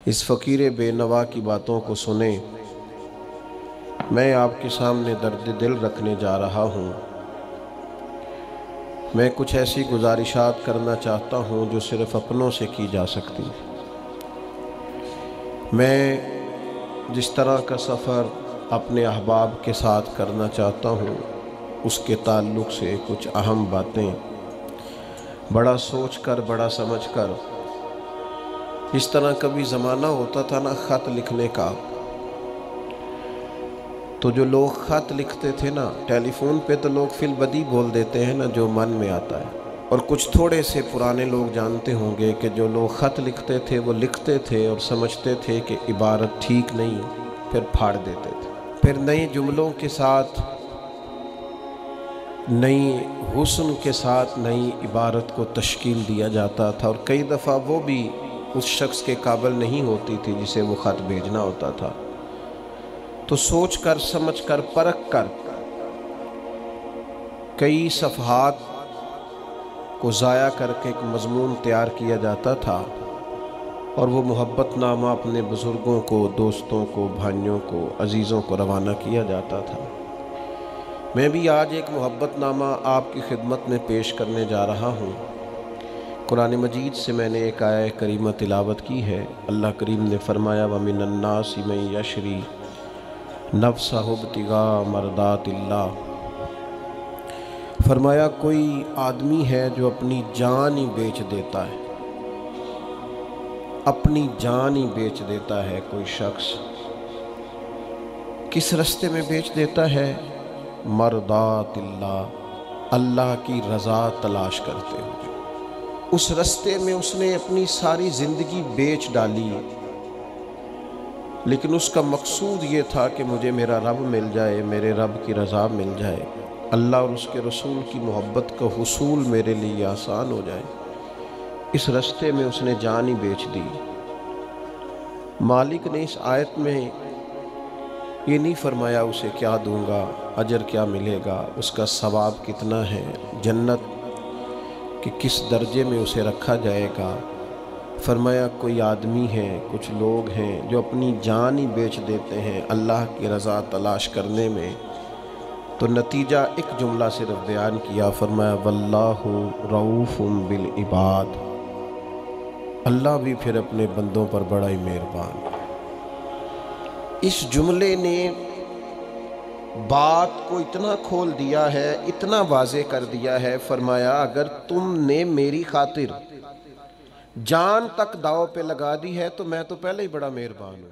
اس فقیر بے نوا کی باتوں کو سنیں۔ میں آپ کے سامنے درد دل رکھنے جا رہا ہوں۔ میں کچھ ایسی گزارشات کرنا چاہتا ہوں جو صرف اپنوں سے کی جا سکتی۔ میں جس طرح کا سفر اپنے احباب کے ساتھ کرنا چاہتا ہوں اس کے تعلق سے کچھ اہم باتیں بڑا سوچ کر، بڑا سمجھ کر۔ اس طرح کبھی زمانہ ہوتا تھا نا خط لکھنے کا، تو جو لوگ خط لکھتے تھے نا، ٹیلی فون پہ تو لوگ فی البدی بول دیتے ہیں نا جو من میں آتا ہے، اور کچھ تھوڑے سے پرانے لوگ جانتے ہوں گے کہ جو لوگ خط لکھتے تھے وہ لکھتے تھے اور سمجھتے تھے کہ عبارت ٹھیک نہیں، پھر پھاڑ دیتے تھے، پھر نئے جملوں کے ساتھ، نئی حسن کے ساتھ نئی عبارت کو تشکیل دیا جاتا تھا، اور کئی دفعہ وہ بھی اس شخص کے قابل نہیں ہوتی تھی جسے وہ خط بھیجنا ہوتا تھا۔ تو سوچ کر، سمجھ کر، پرکھ کر کئی صفحات کو ضائع کر کے ایک مضمون تیار کیا جاتا تھا، اور وہ محبت نامہ اپنے بزرگوں کو، دوستوں کو، بھائیوں کو، عزیزوں کو روانہ کیا جاتا تھا۔ میں بھی آج ایک محبت نامہ آپ کی خدمت میں پیش کرنے جا رہا ہوں۔ قرآن مجید سے میں نے ایک آیہ کریمہ تلاوت کی ہے۔ اللہ کریم نے فرمایا وَمِنَ النَّاسِ مَن يَشْرِي نَفْسَهُ ابْتِغَاءَ مَرْضَاتِ اللَّهِ، فرمایا کوئی آدمی ہے جو اپنی جان ہی بیچ دیتا ہے، اپنی جان ہی بیچ دیتا ہے۔ کوئی شخص کس رستے میں بیچ دیتا ہے؟ مرضات اللہ، اللہ کی رضا تلاش کرتے ہوئے۔ اس رستے میں اس نے اپنی ساری زندگی بیچ ڈالی، لیکن اس کا مقصود یہ تھا کہ مجھے میرا رب مل جائے، میرے رب کی رضا مل جائے، اللہ اور اس کے رسول کی محبت کا حصول میرے لیے آسان ہو جائے۔ اس رستے میں اس نے جان ہی بیچ دی۔ مالک نے اس آیت میں یہ نہیں فرمایا اسے کیا دوں گا، اجر کیا ملے گا، اس کا ثواب کتنا ہے، جنت کہ کس درجے میں اسے رکھا جائے گا۔ فرمایا کوئی آدمی ہے، کچھ لوگ ہیں جو اپنی جان ہی بیچ دیتے ہیں اللہ کی رضا تلاش کرنے میں۔ تو نتیجہ ایک جملہ صرف بیان کیا، فرمایا واللہ رؤوف بالعباد، اللہ بھی پھر اپنے بندوں پر بڑا ہی مہربان۔ اس جملے نے بات کو اتنا کھول دیا ہے، اتنا واضح کر دیا ہے۔ فرمایا اگر تم نے میری خاطر جان تک داؤ پہ لگا دی ہے تو میں تو پہلے ہی بڑا مہربان ہوں۔